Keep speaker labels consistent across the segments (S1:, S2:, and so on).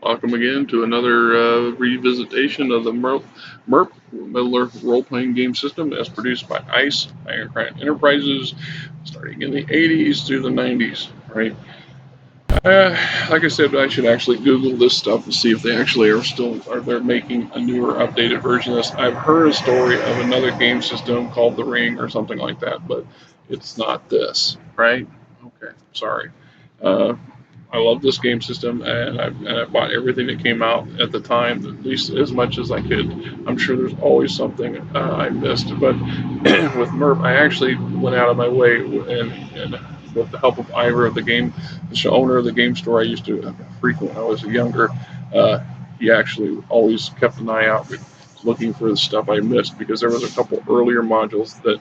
S1: Welcome again to another revisitation of the MERP Miller role-playing game system as produced by ICE Ironclad Enterprises, starting in the 80s through the 90s. Right? Like I said, I should actually Google this stuff and see if they actually are they making a newer, updated version of this. I've heard a story of another game system called The Ring or something like that, but it's not this. Right? Okay, sorry. Uh, I love this game system, and I bought everything that came out at the time, at least as much as I could. I'm sure there's always something I missed, but with MERP, I actually went out of my way and with the help of Ivor, the owner of the game store I used to frequent when I was younger. Uh, he actually always kept an eye out looking for the stuff I missed because there was a couple earlier modules that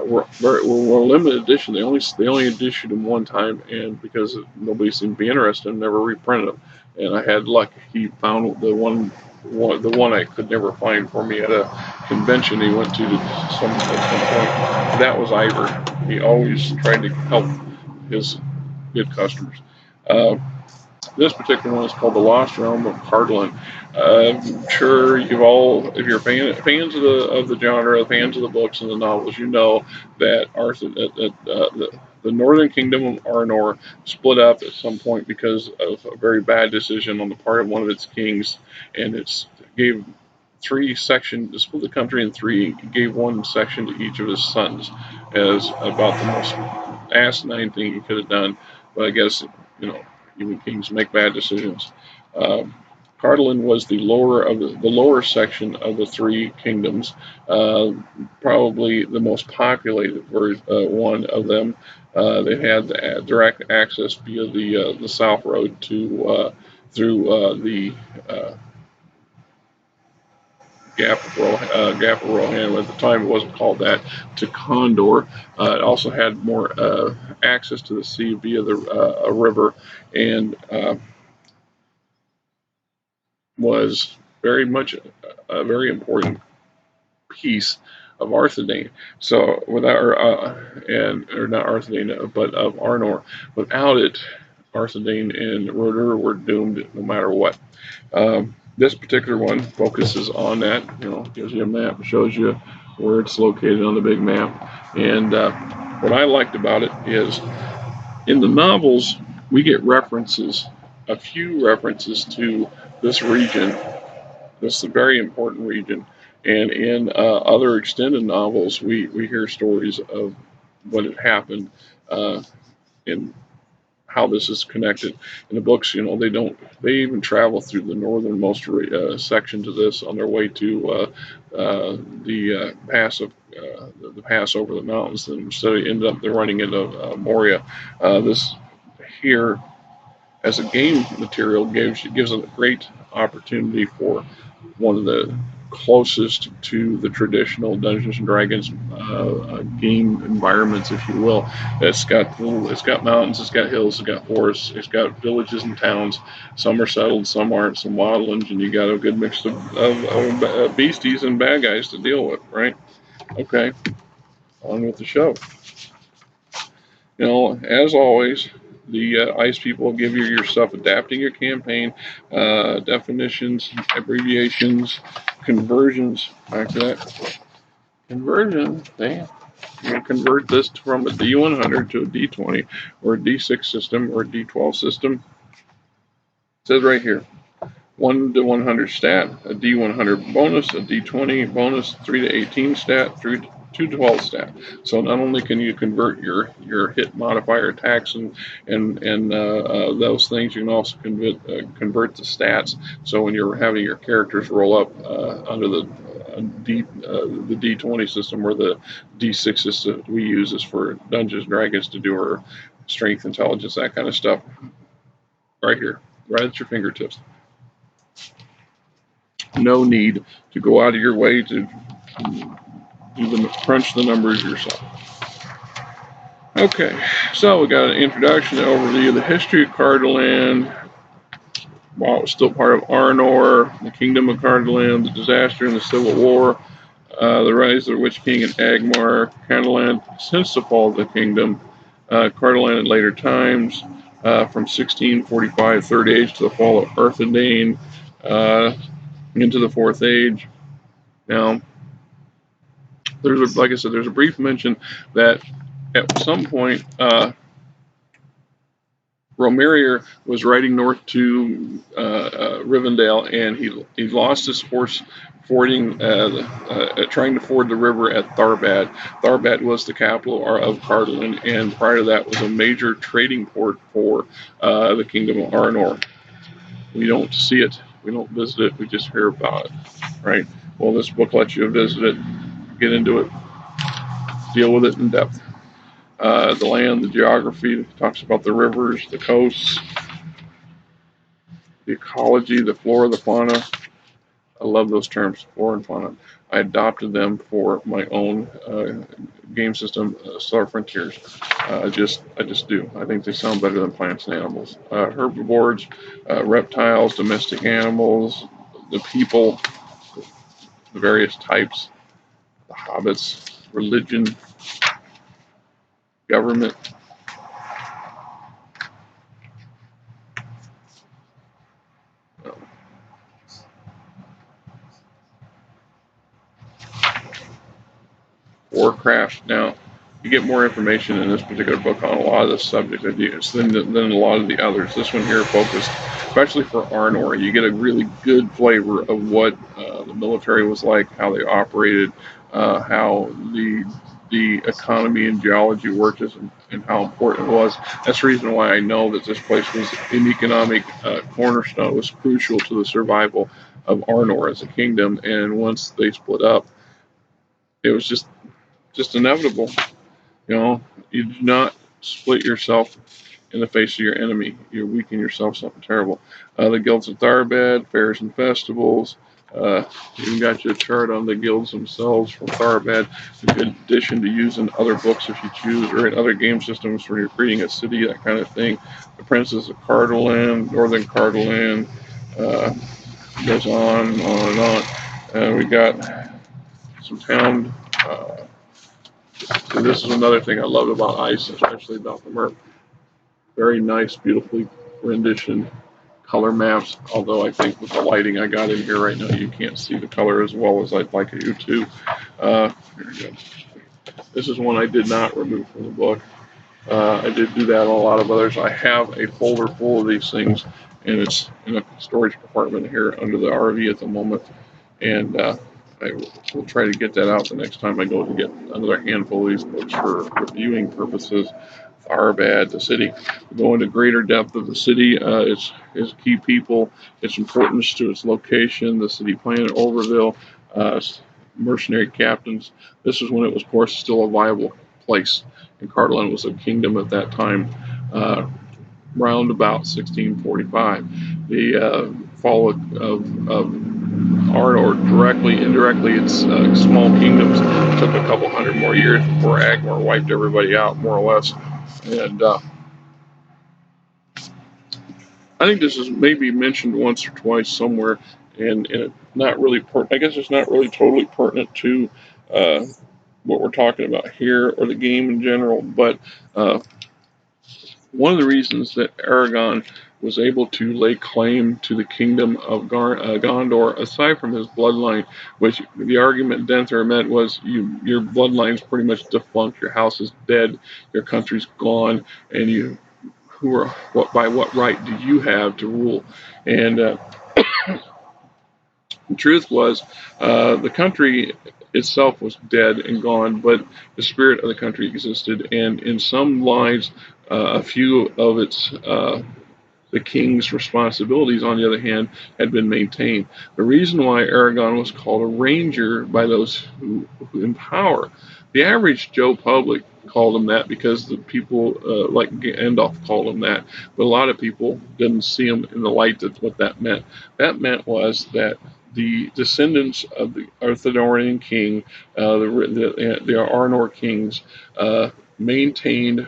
S1: were limited edition. They only issued them one time, and because nobody seemed to be interested, never reprinted them. And I had luck. He found the one I could never find for me at a convention he went to at some point. That was Ivor. He always tried to help his good customers. Uh, this particular one is called The Lost Realm of Cardolan. I'm sure if you're fans of the genre, fans of the books and the novels, you know that the Northern Kingdom of Arnor split up at some point because of a very bad decision on the part of one of its kings, and it's gave three sections, split the country in three, gave one section to each of his sons as about the most asinine thing he could have done. But I guess, you know, even kings make bad decisions. Um, Cardolan was the lower section of the three kingdoms, uh, probably the most populated one of them. They had direct access via the South Road to through the Gap of Rohan. At the time, it wasn't called that. To Condor, it also had more access to the sea via a river, and was very much a very important piece of Arthedain. So without or not Arthedain, but of Arnor. Without it, Arthedain and Rodur were doomed no matter what. This particular one focuses on that. You know, gives you a map, shows you where it's located on the big map. And what I liked about it is in the novels we get a few references to this region. This is a very important region. And in other extended novels, we hear stories of what had happened in how this is connected. In the books, you know, they even travel through the northernmost sections of this on their way to the the pass over the mountains, and so they end up they're running into Moria. This here as a game material gives a great opportunity for one of the closest to the traditional Dungeons and Dragons game environments, if you will. It's got mountains, it's got hills, it's got forests, it's got villages and towns. Some are settled, some aren't, some wildlands, and you got a good mix of beasties and bad guys to deal with, right? Okay, on with the show. You know, as always, the ICE people will give you your stuff adapting your campaign, definitions, abbreviations, conversions. Back to that. Conversion, you can convert this from a D100 to a D20 or a D6 system or a D12 system. It says right here 1 to 100 stat, a D100 bonus, a D20 bonus, 3 to 18 stat, 2 to 12 stat. So not only can you convert your hit modifier attacks and those things, you can also convert the stats. So when you're having your characters roll up under the D20 system or the D6 system we use is for Dungeons and Dragons to do our strength, intelligence, that kind of stuff. Right here, right at your fingertips. No need to go out of your way to crunch the numbers yourself. Okay, so we got an introduction, an overview of the history of Cardolan, while it was still part of Arnor, the Kingdom of Cardolan, the disaster in the Civil War, the rise of the Witch King and Agmar, Cardolan since the fall of the kingdom, Cardolan in later times, from 1645, Third Age, to the fall of Arthedain, into the Fourth Age. Now, like I said, there's a brief mention that at some point, Romarier was riding north to Rivendell, and he lost his horse trying to ford the river at Tharbad. Tharbad was the capital of Cardolan, and prior to that was a major trading port for the Kingdom of Arnor. We don't see it, we don't visit it, we just hear about it, right? Well, this book lets you visit it, get into it, deal with it in depth. The land, the geography, talks about the rivers, the coasts, the ecology, the flora, the fauna. I love those terms, flora and fauna. I adopted them for my own game system, Star Frontiers. I just do. I think they sound better than plants and animals. Herbivores, reptiles, domestic animals, the people, the various types, the hobbits, religion, government. Warcraft. Now, you get more information in this particular book on a lot of the subject than a lot of the others. This one here focused, especially for Arnor, you get a really good flavor of what the military was like, how they operated, how the economy and geology worked, and how important it was. That's the reason why I know that this place was an economic cornerstone. It was crucial to the survival of Arnor as a kingdom. And once they split up, it was just inevitable. You know, you do not split yourself in the face of your enemy. You weaken yourself something terrible. The guilds of Tharbad, fairs and festivals. You got your chart on the guilds themselves from Tharbad, in addition to using other books if you choose, or in other game systems when you're creating a city, that kind of thing. The Princes of Cardolan, Northern Cardolan, goes on and on. We got some town. So this is another thing I love about ice, especially about the Merc. Very nice, beautifully rendition color maps. Although I think with the lighting I got in here right now, you can't see the color as well as I'd like you to. Here we go. This is one I did not remove from the book. I did do that on a lot of others. I have a folder full of these things, and it's in a storage compartment here under the RV at the moment. And I will try to get that out the next time I go to get another handful of these books for reviewing purposes. Tharbad, the city. We go into greater depth of the city, its key people, its importance to its location, the city plan, Overville, mercenary captains. This is when it was, of course, still a viable place. And Cardolan was a kingdom at that time, round about 1645. The fall of Arnor, directly, indirectly, its small kingdoms took a couple hundred more years before Agmar wiped everybody out, more or less. And I think this is maybe mentioned once or twice somewhere, and not really. I guess it's not really totally pertinent to what we're talking about here or the game in general. But one of the reasons that Aragon was able to lay claim to the kingdom of Gondor, aside from his bloodline, which the argument Denther meant was your bloodline's pretty much defunct, your house is dead, your country's gone, and by what right do you have to rule? And the truth was, the country itself was dead and gone, but the spirit of the country existed, and in some lives, a few of the king's responsibilities, on the other hand, had been maintained. The reason why Aragon was called a ranger by those who in power, the average Joe public called him that because the people like Gandalf called him that, but a lot of people didn't see him in the light of what that meant. That meant was that the descendants of the Arthurian king, the Arnor kings, maintained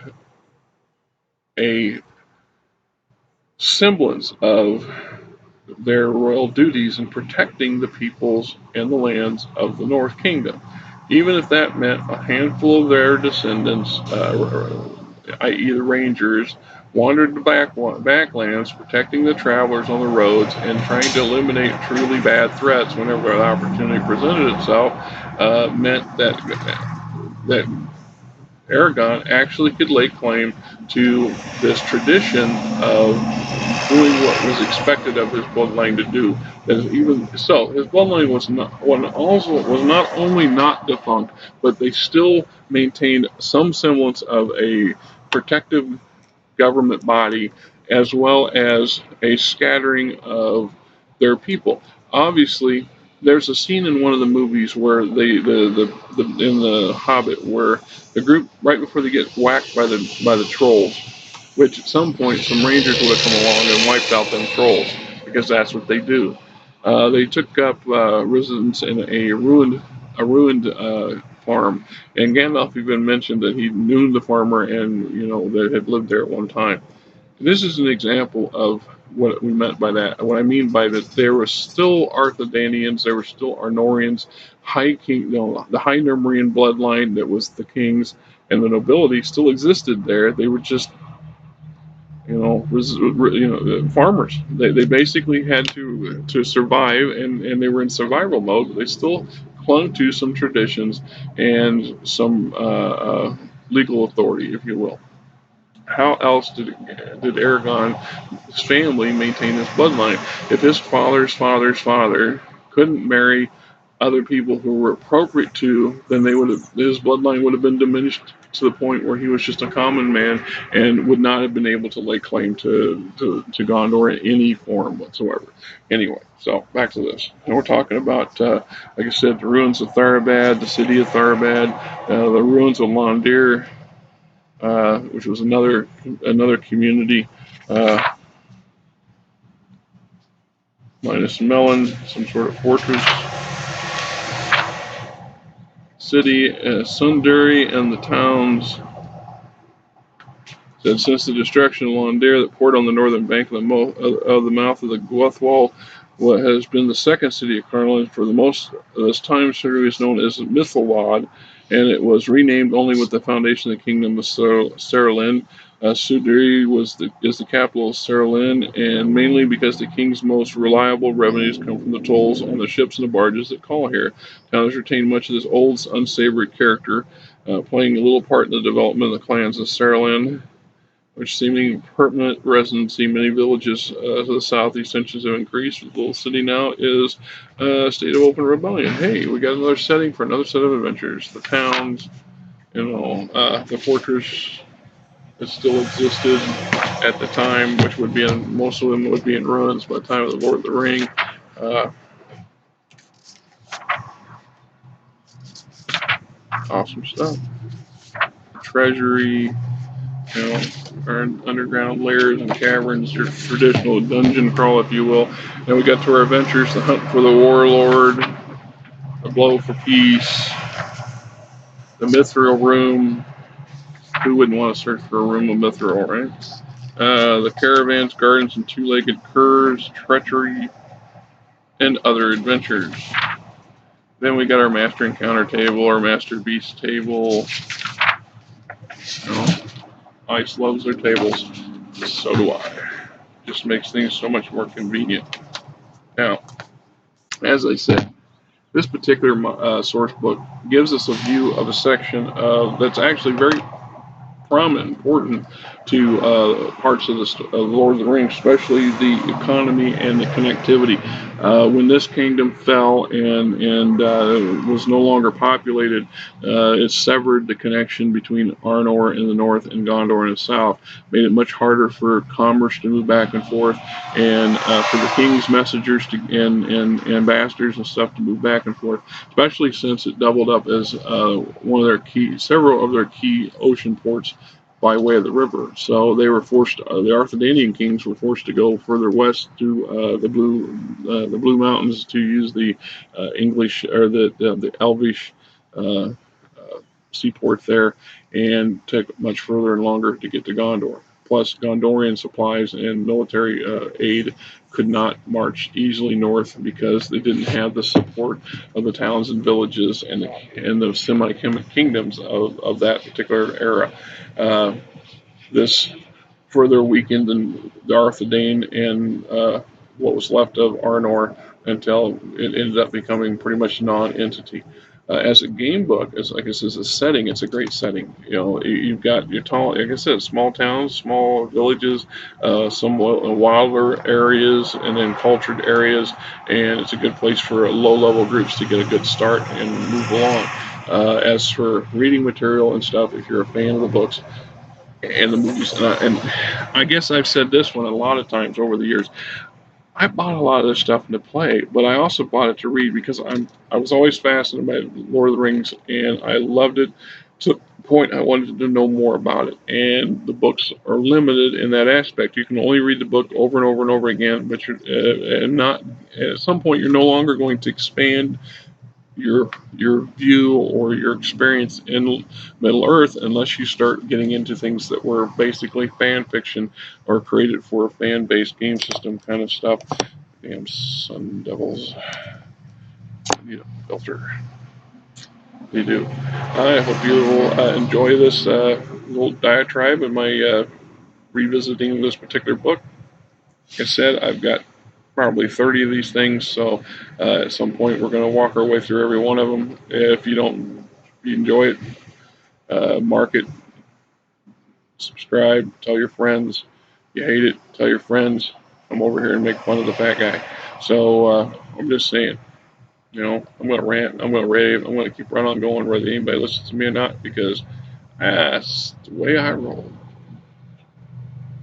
S1: a semblance of their royal duties in protecting the peoples and the lands of the North Kingdom, even if that meant a handful of their descendants, i.e. the Rangers, wandered the backlands, protecting the travelers on the roads and trying to eliminate truly bad threats whenever an opportunity presented itself, meant that Aragon actually could lay claim to this tradition of doing what was expected of his bloodline to do. That even so, his bloodline was not only not defunct, but they still maintained some semblance of a protective government body, as well as a scattering of their people. Obviously, there's a scene in one of the movies where the in the Hobbit where the group right before they get whacked by the trolls, which at some point some rangers would have come along and wiped out them trolls because that's what they do. They took up residence in a ruined farm, and Gandalf even mentioned that he knew the farmer and that had lived there at one time. This is an example of what we meant by that. What I mean by that, there were still Arthadanians, there were still Arnorians, the High Numerian bloodline that was the kings and the nobility still existed there. They were just farmers. They basically had to survive, and they were in survival mode. But they still clung to some traditions and some legal authority, if you will. How else did Aragon's family maintain his bloodline? If his father's father's father couldn't marry other people who were appropriate to, then his bloodline would have been diminished to the point where he was just a common man and would not have been able to lay claim to Gondor in any form whatsoever. Anyway, so back to this. And we're talking about, like I said, the ruins of Tharabad, the city of Tharabad, the ruins of Londir, which was another community, minus Melon, some sort of fortress city, Sundari, and the towns. Said since the destruction of Londir that poured on the northern bank of the mouth of the Guthwal, what has been the second city of Cardolan for the most of this time, Sundari is known as Mithelwad, and it was renamed only with the foundation of the kingdom of Saralin. Sudiri is the capital of Saralin, and mainly because the king's most reliable revenues come from the tolls on the ships and the barges that call here. Town has retained much of this old, unsavory character, playing a little part in the development of the clans of Saralin, which seeming permanent residency. Many villages to the south extensions have increased. The little city now is a state of open rebellion. Hey, we got another setting for another set of adventures. The towns, the fortress that still existed at the time, which would be most of them would be in ruins by the time of the Lord of the Ring. Awesome stuff. Treasury, our underground lairs and caverns, your traditional dungeon crawl, if you will. Then we got to our adventures: the hunt for the warlord, the blow for peace, the mithril room. Who wouldn't want to search for a room of mithril, right? The caravans, gardens, and two-legged curs, treachery, and other adventures. Then we got our master encounter table, our master beast table. Ice loves their tables. So do I. Just makes things so much more convenient. Now, as I said, this particular source book gives us a view of a section that's actually very prominent, important to parts of the Lord of the Rings, especially the economy and the connectivity. When this kingdom fell and was no longer populated, it severed the connection between Arnor in the north and Gondor in the south, made it much harder for commerce to move back and forth, and for the king's messengers and ambassadors and stuff to move back and forth, especially since it doubled up as several of their key ocean ports by way of the river. So they were forced. The Arthadanian kings were forced to go further west to the Blue Mountains to use the English or the Elvish seaport there, and took much further and longer to get to Gondor. Plus, Gondorian supplies and military aid could not march easily north because they didn't have the support of the towns and villages and the semi-kingdoms of that particular era. This further weakened than Darth Dane and what was left of Arnor until it ended up becoming pretty much non-entity. As a game book, as like I said, as a setting, it's a great setting. You know, you've got your tall, like I said, small towns, small villages, some wilder areas, and then cultured areas, and it's a good place for low-level groups to get a good start and move along. As for reading material and stuff, if you're a fan of the books and the movies, and I guess I've said this one a lot of times over the years. I bought a lot of this stuff to play, but I also bought it to read because I was always fascinated by Lord of the Rings, and I loved it to the point I wanted to know more about it. And the books are limited in that aspect. You can only read the book over and over and over again, but you're not at some point you're no longer going to expand your view or your experience in Middle Earth unless you start getting into things that were basically fan fiction or created for a fan based game system kind of stuff. Damn sun devils. I need a filter. They do. I hope you will enjoy this little diatribe in my revisiting this particular book. Like I said, I've got probably 30 of these things, so at some point we're going to walk our way through every one of them. If you don't, if you enjoy it, mark it, subscribe, tell your friends. You hate it, tell your friends. I'm over here and make fun of the fat guy. So I'm just saying, you know, I'm going to rant, I'm going to rave, I'm going to keep right on going whether anybody listens to me or not because that's the way I roll.